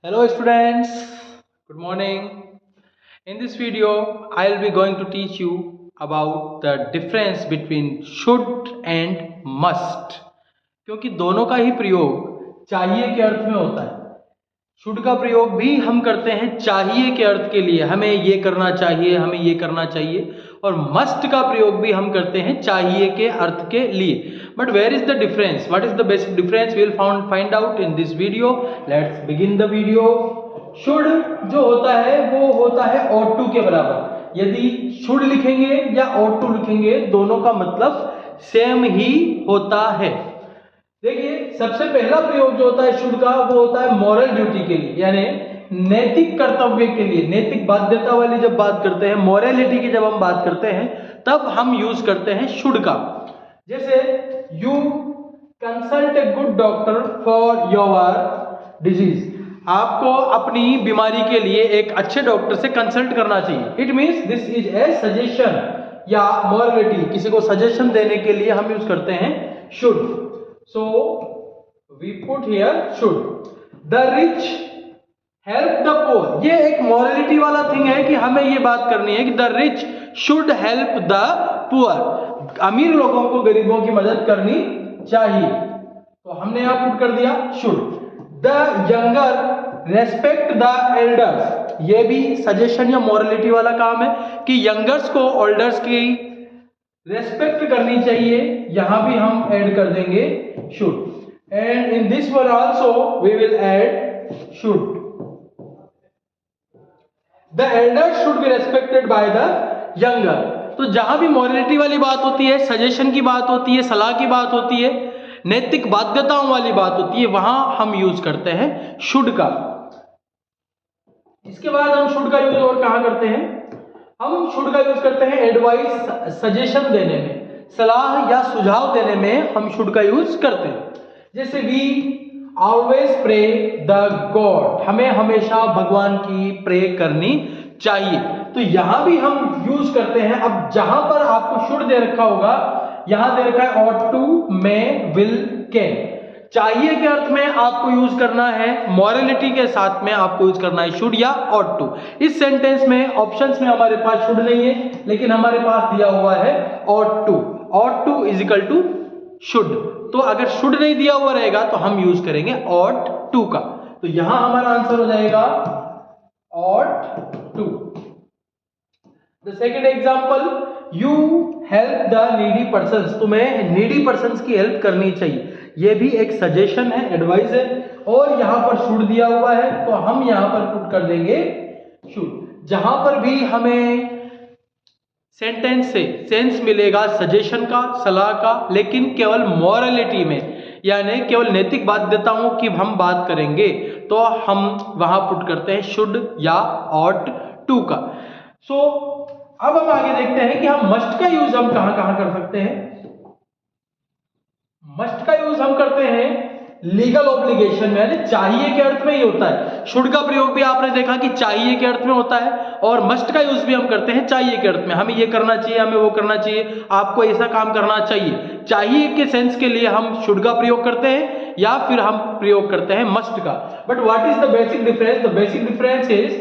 Hello students, good morning. In this video, I will be going to teach you about the difference between should and must. क्योंकि दोनों का ही प्रयोग चाहिए के अर्थ में होता है। शुड का प्रयोग भी हम करते हैं चाहिए के अर्थ के लिए, हमें ये करना चाहिए, हमें ये करना चाहिए, और मस्ट का प्रयोग भी हम करते हैं चाहिए के अर्थ के लिए। But where is the difference, what is the basic difference, we will find out in this video. Let's begin the video. Should जो होता है वो होता है ought to के बराबर। यदि शुड लिखेंगे या ought to लिखेंगे, दोनों का मतलब सेम ही होता है। देखिए, सबसे पहला प्रयोग जो होता है शुड का, वो होता है मॉरल ड्यूटी के लिए, यानी नैतिक कर्तव्य के लिए। नैतिक बाध्यता वाली जब बात करते हैं, मॉरलिटी की जब हम बात करते हैं, तब हम यूज करते हैं शुड का। जैसे you consult a good doctor for your disease, आपको अपनी बीमारी के लिए एक अच्छे डॉक्टर से कंसल्ट करना चाहिए। It means this is a suggestion या मॉरलिटी, किसी को सजेशन देने के लिए हम यूज करते हैं should. So we put here should. The rich help the poor. ये एक morality वाला थिंग है कि हमें ये बात करनी है कि the rich should help the poor. अमीर लोगों को गरीबों की मदद करनी चाहिए, तो हमने यहां पुट कर दिया should. The younger respect the elders. ये भी सजेशन या morality वाला काम है कि यंगर्स को ओल्डर्स की रेस्पेक्ट करनी चाहिए, यहां भी हम ऐड कर देंगे should. And in this one also we will add should. The elders should be respected by the younger. तो जहां भी मॉरलिटी वाली बात होती है, सजेशन की बात होती है, सलाह की बात होती है, नैतिक बाध्यताओं वाली बात होती है, वहां हम यूज करते हैं शुड का। इसके बाद हम शुड का यूज और कहां करते हैं? हम शुड का यूज करते हैं एडवाइस, सजेशन देने में, सलाह या सुझाव देने में हम शुड का यूज करते हैं। जैसे we always pray the God, हमें हमेशा भगवान की प्रे करनी चाहिए, तो यहां भी हम यूज करते हैं। अब जहां पर आपको शुड दे रखा होगा, यहां दे रखा है ought to, may, will, can। चाहिए के अर्थ में आपको यूज करना है, मॉरलिटी के साथ में आपको यूज करना है शुड या ought to। इस सेंटेंस में ऑप्शंस में हमारे पास शुड नहीं है, लेकिन हमारे पास दिया हुआ है ought to। ought to is equal to should, तो अगर शुड नहीं दिया हुआ रहेगा तो हम यूज करेंगे ought to का, तो यहां हमारा आंसर हो जाएगा ought to। The second example, you help the needy persons, तुम्हें नीडी पर्सन्स की हेल्प करनी चाहिए, ये भी एक सजेशन है, एडवाइस है, और यहां पर शुड दिया हुआ है, तो हम यहां पर पुट कर देंगे शुड। जहां पर भी हमें सेंटेंस से सेंस मिलेगा सजेशन का, सलाह का, लेकिन केवल मॉरलिटी में, यानी केवल नैतिक बाध्यताओं की हम बात करेंगे, तो हम वहां पुट करते हैं शुड या ought to का। सो अब हम आगे देखते हैं कि हम मस्ट का यूज हम कहां कहां कर सकते हैं। मस्ट का यूज हम करते हैं लीगल ऑब्लिगेशन में, यानी चाहिए के अर्थ में ही होता है। शुड का प्रयोग भी आपने देखा कि चाहिए के अर्थ में होता है, और मस्ट का यूज भी हम करते हैं चाहिए के अर्थ में, हमें ये करना चाहिए, हमें वो करना चाहिए, आपको ऐसा काम करना चाहिए। चाहिए के सेंस के लिए हम शुड का प्रयोग करते हैं या फिर हम प्रयोग करते हैं मस्ट का। But what is the basic difference? The basic difference is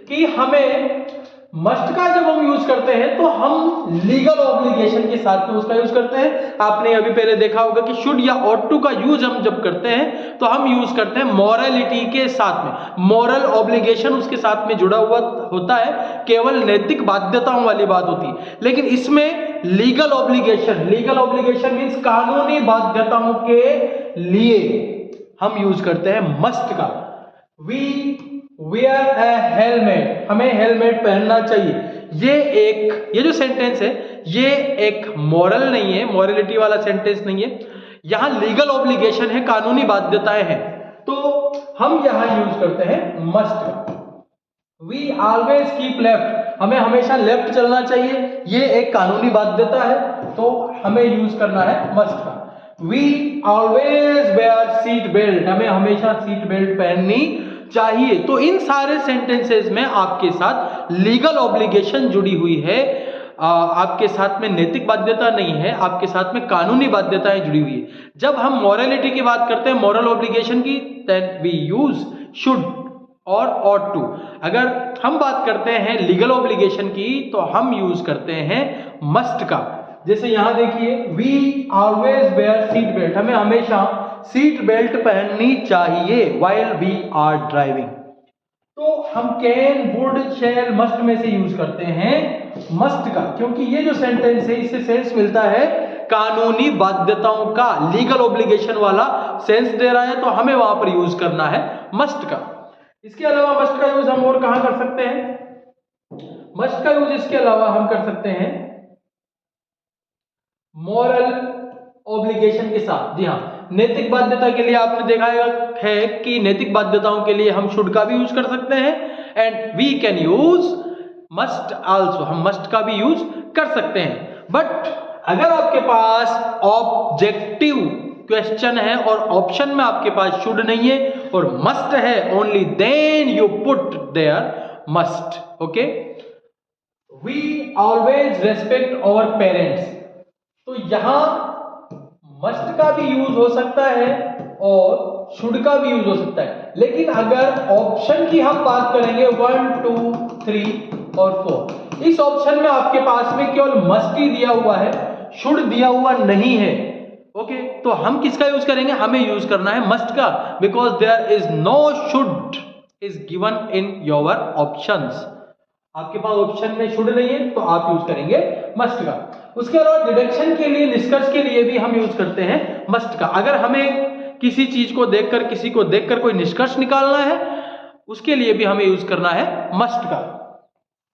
कि हमें मस्ट का जब हम यूज करते हैं तो हम लीगल ऑब्लिगेशन के साथ में उसका यूज करते हैं। आपने अभी पहले देखा होगा कि शुड या ought to का यूज हम जब करते हैं तो हम यूज करते हैं मॉरलिटी के साथ में, मॉरल ऑब्लिगेशन उसके साथ में जुड़ा हुआ होता है, केवल नैतिक बाध्यताओं वाली बात होती है। लेकिन इसमें लीगल ऑब्लिगेशन मीन्स कानूनी बाध्यताओं के लिए हम यूज करते हैं मस्ट का। वी वेयर ए हेलमेट, हमें हेलमेट पहनना चाहिए। ये जो सेंटेंस है, ये एक मॉरल नहीं है, मॉरलिटी वाला सेंटेंस नहीं है, यहां लीगल ऑब्लिगेशन है, कानूनी बाध्यताएं हैं, तो हम यहां यूज करते हैं मस्ट का। वी ऑलवेज कीप लेफ्ट, हमें हमेशा लेफ्ट चलना चाहिए, ये एक कानूनी बाध्यता है, तो हमें यूज करना है मस्ट का। We always wear seat belt, हमें हमेशा सीट बेल्ट पहननी चाहिए। तो इन सारे सेंटेंसेस में आपके साथ लीगल ऑब्लिगेशन जुड़ी हुई है, आपके साथ में नैतिक बाध्यता नहीं है, आपके साथ में कानूनी बाध्यताएं जुड़ी हुई है। जब हम मॉरलिटी की बात करते हैं, मॉरल ऑब्लिगेशन की, देन वी यूज शुड। और ought to। अगर हम बात करते हैं लीगल ऑब्लिगेशन की तो हम यूज करते हैं मस्ट का। जैसे यहां देखिए, we always wear seat belt, हमें हमेशा सीट बेल्ट पहननी चाहिए व्हाइल वी आर ड्राइविंग। तो हम कैन, वुड, शैल, मस्ट में से यूज करते हैं मस्ट का, क्योंकि ये जो सेंटेंस है इससे सेंस मिलता है कानूनी बाध्यताओं का, लीगल ऑब्लिगेशन वाला सेंस दे रहा है, तो हमें वहां पर यूज करना है मस्ट का। इसके अलावा मस्ट का यूज हम और कहां कर सकते हैं? मस्ट का यूज इसके अलावा हम कर सकते हैं मॉरल ऑब्लिगेशन के साथ। जी हाँ, नैतिक बाध्यता के लिए आपने देखा है कि नैतिक बाध्यताओं के लिए हम शुड का भी यूज कर सकते हैं, and we can use must also, हम मस्ट का भी यूज कर सकते हैं। बट अगर आपके पास ऑब्जेक्टिव क्वेश्चन है और ऑप्शन में आपके पास शुड नहीं है और मस्ट है, only then you put there must. Okay, we always respect our parents, तो यहां मस्ट का भी यूज हो सकता है और शुड का भी यूज हो सकता है। लेकिन अगर ऑप्शन की हम बात करेंगे 1, 2, 3 और 4, इस ऑप्शन में आपके पास में केवल मस्ट ही दिया हुआ है, शुड दिया हुआ नहीं है। ओके, तो हम किसका यूज करेंगे? हमें यूज करना है मस्ट का, because there is no should is given in your options. आपके पास ऑप्शन में शुड नहीं है तो आप यूज करेंगे मस्ट का। उसके अलावा डिडक्शन के लिए, निष्कर्ष के लिए भी हम यूज करते हैं मस्ट का। अगर हमें किसी चीज को देखकर, किसी को देखकर कोई निष्कर्ष निकालना है, उसके लिए भी हमें यूज करना है मस्ट का।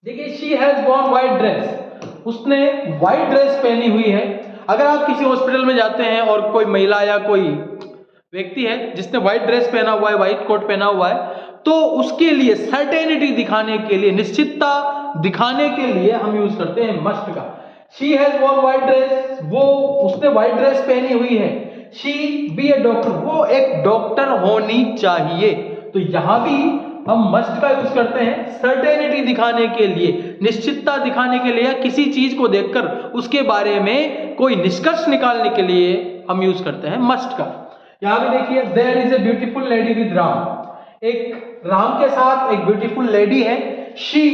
देखिए, she has worn white dress, उसने व्हाइट ड्रेस पहनी हुई है। अगर आप किसी हॉस्पिटल में जाते हैं और कोई महिला या कोई व्यक्ति है जिसने व्हाइट ड्रेस पहना हुआ है, व्हाइट कोट पहना हुआ है, तो उसके लिए सर्टेनिटी दिखाने के लिए, निश्चितता दिखाने के लिए हम यूज करते हैं मस्ट का। She has worn white dress, वो उसने व्हाइट ड्रेस पहनी हुई है। शी बी ए डॉक्टर, वो एक डॉक्टर होनी चाहिए। तो यहां भी हम मस्ट का यूज करते हैं सर्टेनिटी दिखाने के लिए, निश्चितता दिखाने के लिए, या किसी चीज को देखकर उसके बारे में कोई निष्कर्ष निकालने के लिए हम यूज करते हैं मस्ट का। यहां भी देखिए, there is a beautiful lady with Ram, एक राम के साथ एक ब्यूटीफुल लेडी है। शी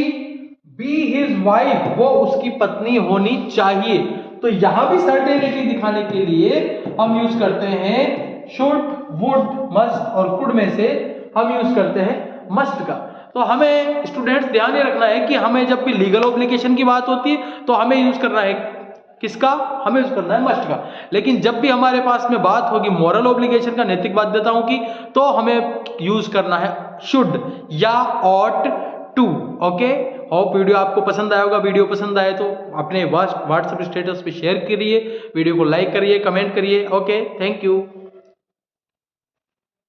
बी हिज वाइफ, वो उसकी पत्नी होनी चाहिए। तो यहां भी सर्टेनिटी दिखाने के लिए हम यूज करते हैं शुड, वुड, मस्ट और कुड में से हम यूज करते हैं मस्ट का। तो हमें स्टूडेंट्स ध्यान ये रखना है कि हमें जब भी लीगल ऑब्लिगेशन की बात होती है तो हमें यूज करना है किसका? हमें यूज करना है मस्ट का। लेकिन जब भी हमारे पास में बात होगी मॉरल ऑब्लिगेशन का, नैतिक बाध्यताओं की, तो हमें यूज करना है शुड या ought to. Okay, hope video आपको पसंद आया होगा। वीडियो पसंद आए तो अपने व्हाट्सएप स्टेटस पे शेयर करिए, वीडियो को लाइक करिए, कमेंट करिए। Okay, thank you.